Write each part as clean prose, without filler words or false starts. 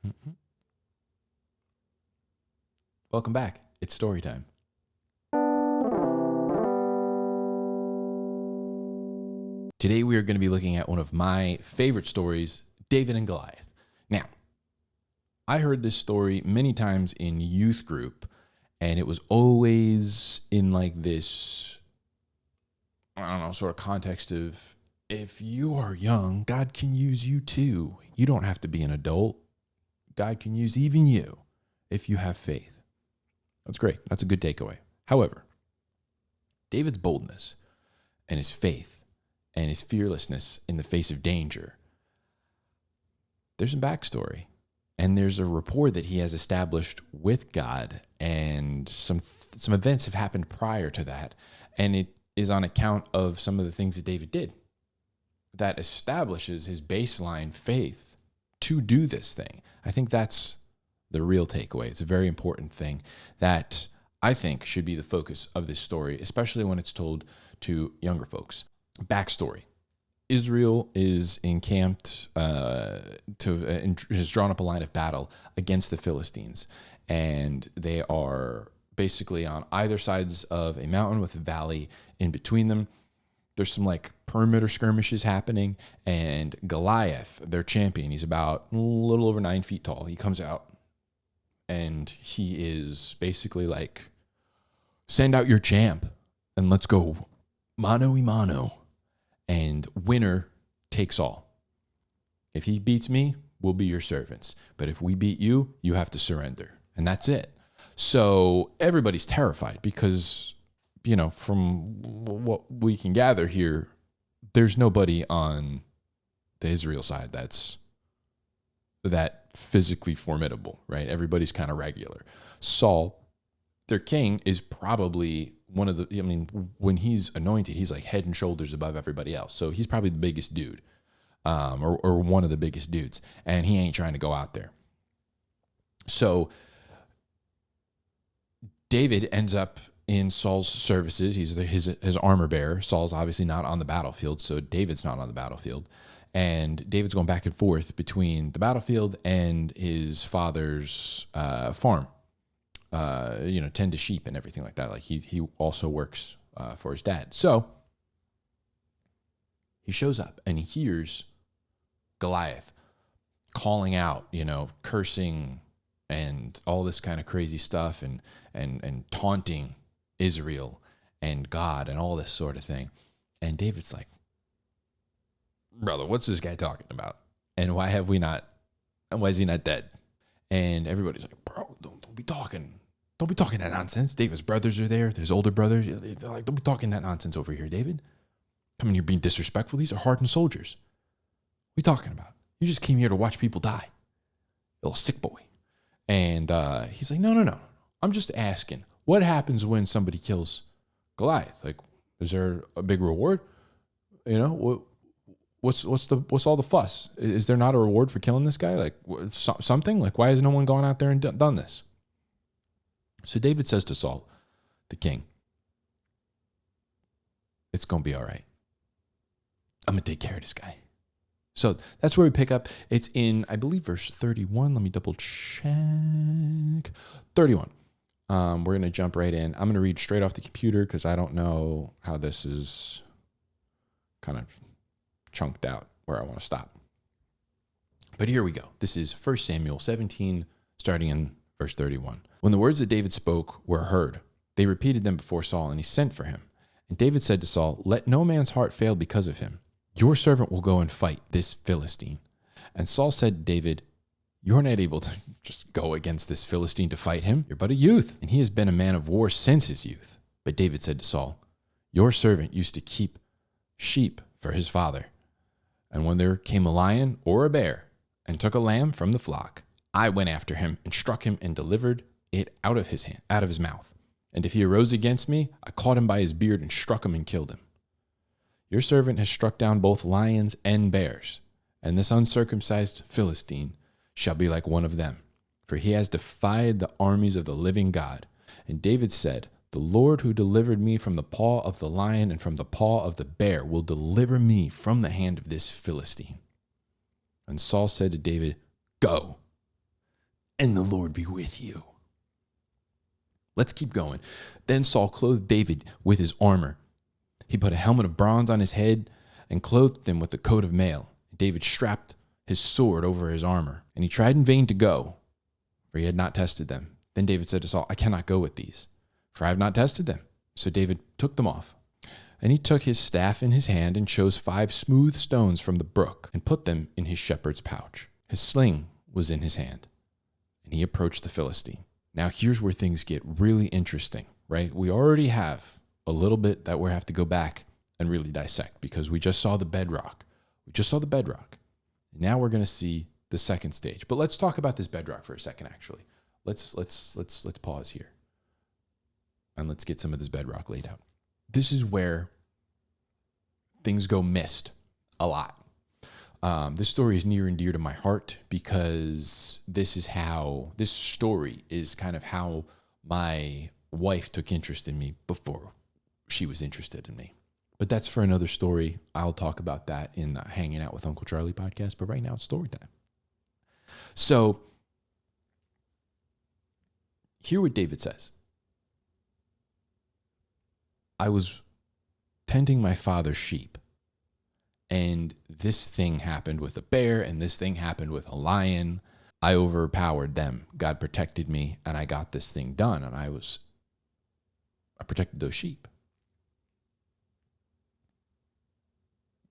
Mm-hmm. Welcome back. It's story time. Today we are going to be looking at one of my favorite stories, David and Goliath. Now, I heard this story many times in youth group, and it was always in like this, I don't know, sort of context of, if you are young, God can use you too. You don't have to be an adult. God can use even you if you have faith. That's great. That's a good takeaway. However, David's boldness and his faith and his fearlessness in the face of danger, there's some backstory. And there's a rapport that he has established with God, and some events have happened prior to that. And it is on account of some of the things that David did that establishes his baseline faith to do this thing. I think that's the real takeaway. It's a very important thing that I think should be the focus of this story, especially when it's told to younger folks. Backstory. Israel is encamped, has drawn up a line of battle against the Philistines. And they are basically on either sides of a mountain with a valley in between them. There's some like perimeter skirmishes happening. And Goliath, their champion, he's about a little over 9 feet tall. He comes out and he is basically like, send out your champ and let's go mano a mano. And winner takes all. If he beats me, we'll be your servants. But if we beat you, you have to surrender. And that's it. So everybody's terrified because, from what we can gather here, there's nobody on the Israel side that's that physically formidable, right? Everybody's kind of regular. Saul, their king, is probably one of the, when he's anointed, he's like head and shoulders above everybody else. So he's probably the biggest dude, or one of the biggest dudes. And he ain't trying to go out there. So David ends up in Saul's services. He's his armor bearer. Saul's obviously not on the battlefield, so David's not on the battlefield. And David's going back and forth between the battlefield and his father's farm. Tend to sheep and everything like that. Like he also works for his dad. So he shows up and he hears Goliath calling out, cursing and all this kind of crazy stuff and taunting Israel and God and all this sort of thing. And David's like, brother, what's this guy talking about? And why is he not dead? And everybody's like, bro, don't be talking that nonsense. David's brothers are there. There's older brothers. They're like, don't be talking that nonsense over here, David. Coming here being disrespectful. These are hardened soldiers. What are you talking about? You just came here to watch people die. Little sick boy. And he's like, no. I'm just asking, what happens when somebody kills Goliath? Like, is there a big reward? What's all the fuss? Is there not a reward for killing this guy? Like something? Like, why has no one gone out there and done this? So David says to Saul, the king, it's going to be all right. I'm going to take care of this guy. So that's where we pick up. It's in, I believe, verse 31. Let me double check. 31. We're going to jump right in. I'm going to read straight off the computer because I don't know how this is kind of chunked out where I want to stop. But here we go. This is 1 Samuel 17, starting in verse 31. When the words that David spoke were heard, they repeated them before Saul, and he sent for him. And David said to Saul, let no man's heart fail because of him. Your servant will go and fight this Philistine. And Saul said to David, you're not able to just go against this Philistine to fight him. You're but a youth, and he has been a man of war since his youth. But David said to Saul, your servant used to keep sheep for his father. And when there came a lion or a bear and took a lamb from the flock, I went after him and struck him and delivered it out of his mouth. And if he arose against me, I caught him by his beard and struck him and killed him. Your servant has struck down both lions and bears, and this uncircumcised Philistine shall be like one of them, for he has defied the armies of the living God. And David said, the Lord who delivered me from the paw of the lion and from the paw of the bear will deliver me from the hand of this Philistine. And Saul said to David, go. and the Lord be with you. Let's keep going. Then Saul clothed David with his armor. He put a helmet of bronze on his head and clothed him with a coat of mail. David strapped his sword over his armor, and he tried in vain to go, for he had not tested them. Then David said to Saul, I cannot go with these, for I have not tested them. So David took them off. And he took his staff in his hand and chose 5 smooth stones from the brook and put them in his shepherd's pouch. His sling was in his hand, and he approached the Philistine. Now here's where things get really interesting, right? We already have a little bit that we have to go back and really dissect because we just saw the bedrock. Now we're going to see the second stage. But let's talk about this bedrock for a second, actually. Let's pause here. And let's get some of this bedrock laid out. This is where things go missed a lot. This story is near and dear to my heart because this story is kind of how my wife took interest in me before she was interested in me. But that's for another story. I'll talk about that in the Hanging Out with Uncle Charlie podcast. But right now it's story time. So hear what David says. I was tending my father's sheep, and this thing happened with a bear, and this thing happened with a lion. I overpowered them. God protected me, and I got this thing done, and I protected those sheep.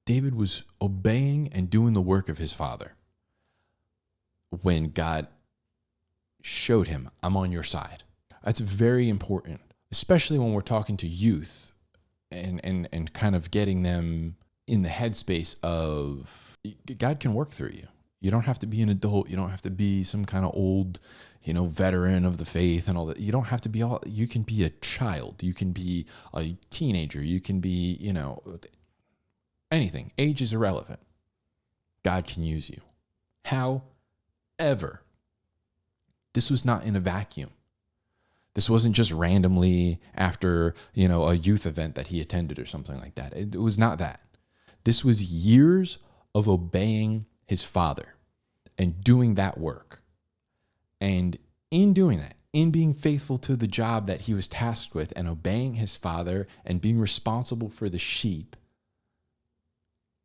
David was obeying and doing the work of his father when God showed him, I'm on your side. That's very important, especially when we're talking to youth and kind of getting them in the headspace of God can work through you. You don't have to be an adult. You don't have to be some kind of old, veteran of the faith and all that. You don't have to be you can be a child. You can be a teenager. You can be, anything. Age is irrelevant. God can use you. However, this was not in a vacuum. This wasn't just randomly after, a youth event that he attended or something like that. It was not that. This was years of obeying his father and doing that work. And in doing that, in being faithful to the job that he was tasked with and obeying his father and being responsible for the sheep,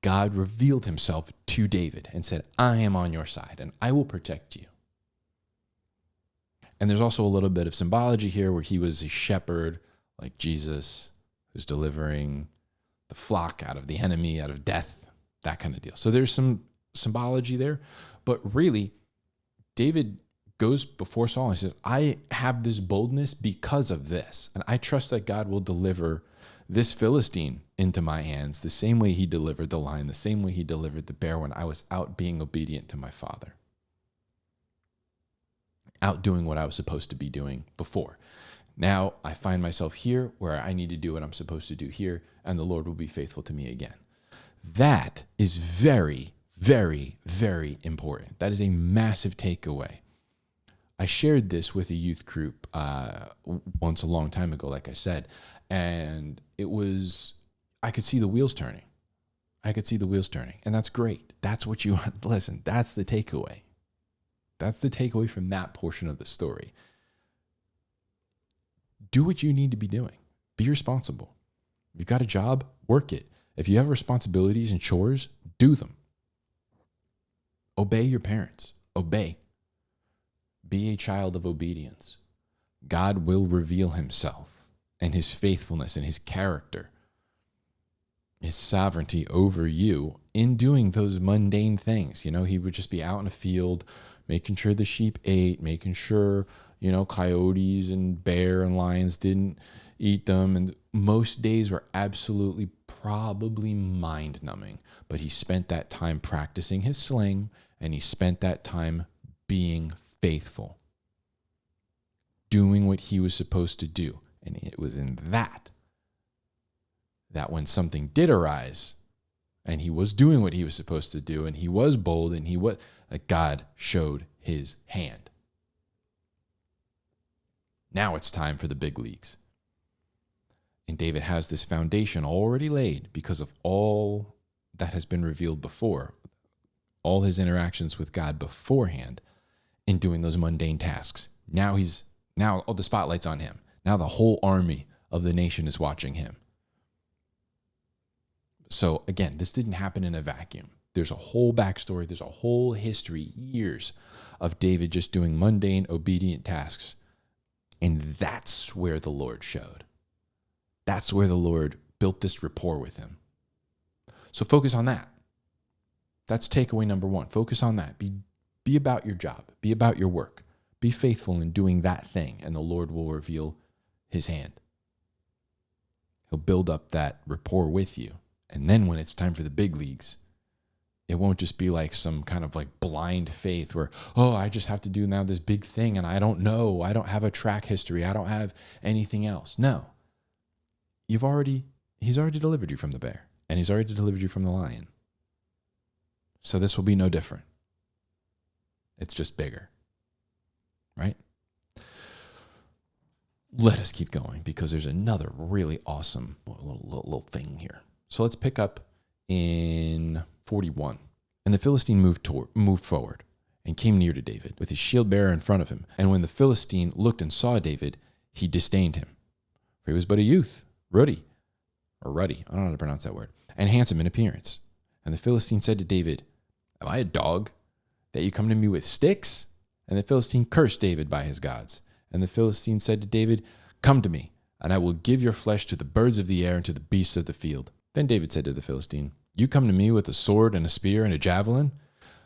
God revealed himself to David and said, I am on your side and I will protect you. And there's also a little bit of symbology here where he was a shepherd like Jesus who's delivering the flock out of the enemy, out of death, that kind of deal. So there's some symbology there. But really, David goes before Saul and says, I have this boldness because of this. And I trust that God will deliver this Philistine into my hands the same way he delivered the lion, the same way he delivered the bear when I was out being obedient to my father. Out doing what I was supposed to be doing before. Now I find myself here where I need to do what I'm supposed to do here, and the Lord will be faithful to me again. That is very, very, very important. That is a massive takeaway. I shared this with a youth group once a long time ago, like I said, and I could see the wheels turning. And that's great. That's what you want. Listen, that's the takeaway. That's the takeaway from that portion of the story. Do what you need to be doing. Be responsible. If you've got a job, work it. If you have responsibilities and chores, do them. Obey your parents. Obey. Be a child of obedience. God will reveal himself and his faithfulness and his character, his sovereignty over you in doing those mundane things. He would just be out in a field, making sure the sheep ate, making sure, coyotes and bear and lions didn't eat them. And most days were absolutely probably mind-numbing. But he spent that time practicing his sling, and he spent that time being faithful, doing what he was supposed to do. And it was in that when something did arise, and he was doing what he was supposed to do, and he was bold, and God showed his hand. Now it's time for the big leagues. And David has this foundation already laid because of all that has been revealed before, all his interactions with God beforehand. in doing those mundane tasks. Now all the spotlight's on him. Now the whole army of the nation is watching him. So again, this didn't happen in a vacuum. There's a whole backstory. There's a whole history, years of David just doing mundane, obedient tasks. And that's where the Lord showed. That's where the Lord built this rapport with him. So focus on that. That's takeaway number one. Focus on that. Be about your job. Be about your work. Be faithful in doing that thing, and the Lord will reveal his hand. He'll build up that rapport with you. And then when it's time for the big leagues, it won't just be like some kind of like blind faith where, oh, I just have to do now this big thing and I don't know. I don't have a track history. I don't have anything else. No. He's already delivered you from the bear, and he's already delivered you from the lion. So this will be no different. It's just bigger, right? Let us keep going because there's another really awesome little thing here. So let's pick up in 41. And the Philistine moved forward and came near to David with his shield bearer in front of him. And when the Philistine looked and saw David, he disdained him. For he was but a youth, ruddy, I don't know how to pronounce that word, and handsome in appearance. And the Philistine said to David, am I a dog that you come to me with sticks? And the Philistine cursed David by his gods. And the Philistine said to David, come to me, and I will give your flesh to the birds of the air and to the beasts of the field. Then David said to the Philistine, you come to me with a sword and a spear and a javelin,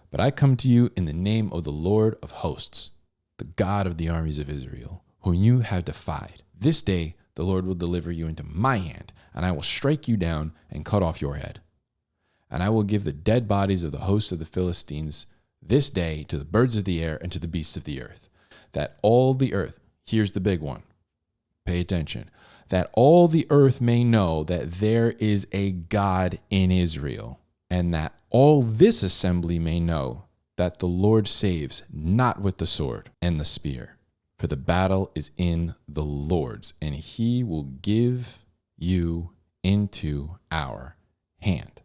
but I come to you in the name of the Lord of hosts, the God of the armies of Israel, whom you have defied. This day the Lord will deliver you into my hand, and I will strike you down and cut off your head. And I will give the dead bodies of the hosts of the Philistines this day to the birds of the air and to the beasts of the earth, that all the earth, here's the big one, pay attention, that all the earth may know that there is a God in Israel, and that all this assembly may know that the Lord saves not with the sword and the spear, for the battle is in the Lord's, and he will give you into our hand.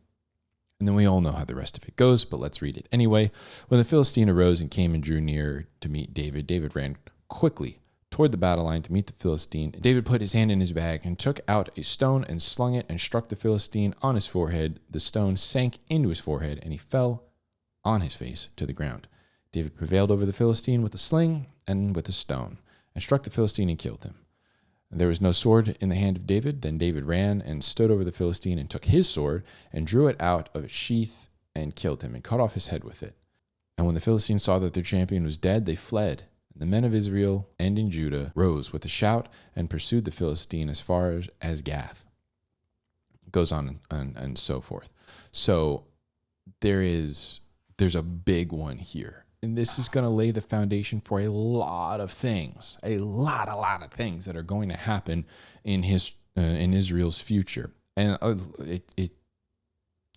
And then we all know how the rest of it goes, but let's read it anyway. When the Philistine arose and came and drew near to meet David, David ran quickly toward the battle line to meet the Philistine. David put his hand in his bag and took out a stone and slung it and struck the Philistine on his forehead. The stone sank into his forehead, and he fell on his face to the ground. David prevailed over the Philistine with a sling and with a stone, and struck the Philistine and killed him. There was no sword in the hand of David. Then David ran and stood over the Philistine and took his sword and drew it out of its sheath and killed him and cut off his head with it. And when the Philistines saw that their champion was dead, they fled. And the men of Israel and in Judah rose with a shout and pursued the Philistine as far as Gath. It goes on and so forth. So there's a big one here. And this is going to lay the foundation for a lot of things, a lot of things that are going to happen in Israel's future. And it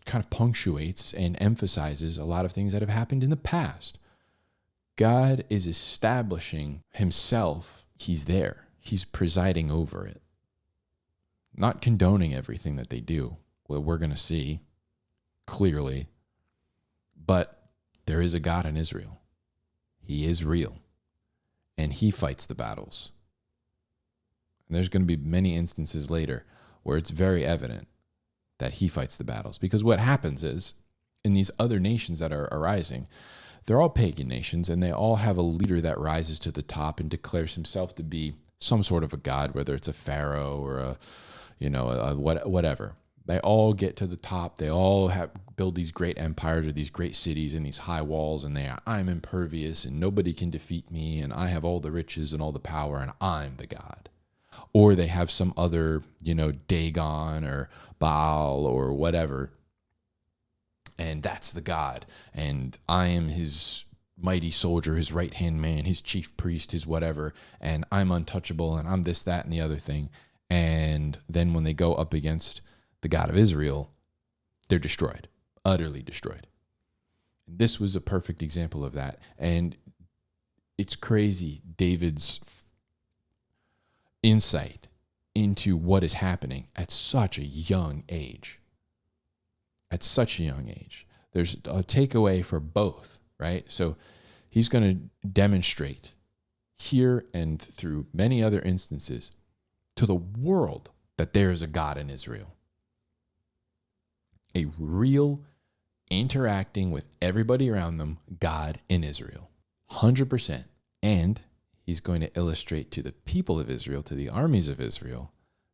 kind of punctuates and emphasizes a lot of things that have happened in the past. God is establishing himself. He's there. He's presiding over it. Not condoning everything that they do. Well, we're going to see clearly. But there is a God in Israel. He is real. And he fights the battles. And there's going to be many instances later where it's very evident that he fights the battles. Because what happens is, in these other nations that are arising, they're all pagan nations, and they all have a leader that rises to the top and declares himself to be some sort of a god, whether it's a pharaoh or whatever. They all get to the top. They all build these great empires or these great cities and these high walls, and I'm impervious and nobody can defeat me, and I have all the riches and all the power, and I'm the god. Or they have some other, Dagon or Baal or whatever, and that's the god, and I am his mighty soldier, his right-hand man, his chief priest, his whatever, and I'm untouchable, and I'm this, that, and the other thing. And then when they go up against the God of Israel, they're destroyed, utterly destroyed. This was a perfect example of that. And it's crazy, David's insight into what is happening at such a young age. At such a young age. There's a takeaway for both, right? So He's going to demonstrate here and through many other instances to the world that there is a God in Israel. A real interacting with everybody around them God in Israel. 100%. And he's going to illustrate to the people of Israel, to the armies of Israel,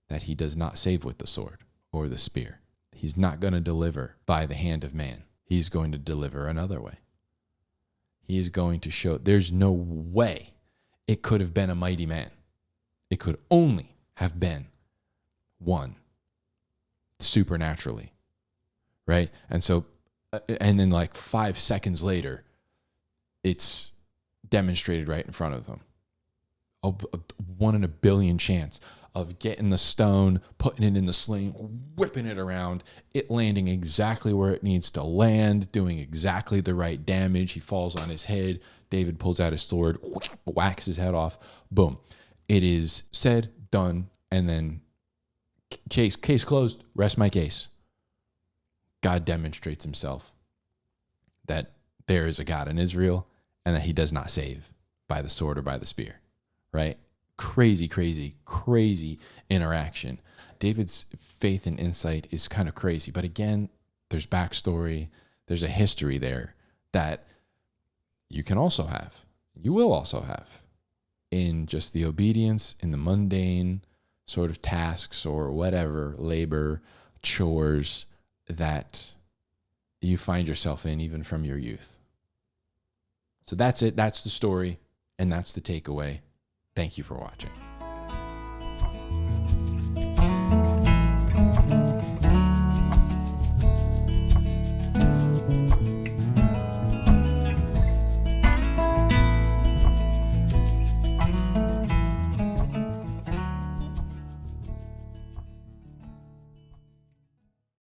that he does not save with the sword or the spear. He's not going to deliver by the hand of man. He's going to deliver another way. He is going to show there's no way it could have been a mighty man. It could only have been one supernaturally, right? And so, and then like 5 seconds later, it's demonstrated right in front of them. A 1 in a billion chance of getting the stone, putting it in the sling, whipping it around, it landing exactly where it needs to land, doing exactly the right damage. He falls on his head. David pulls out his sword, whacks his head off. Boom. It is said, done, and then case closed. Rest my case. God demonstrates himself that there is a God in Israel and that he does not save by the sword or by the spear, right? Crazy, crazy, crazy interaction. David's faith and insight is kind of crazy. But again, there's backstory. There's a history there that you can also have. You will also have in just the obedience, in the mundane sort of tasks or whatever, labor, chores that you find yourself in even from your youth. So that's it. That's the story. And that's the takeaway. Thank you for watching.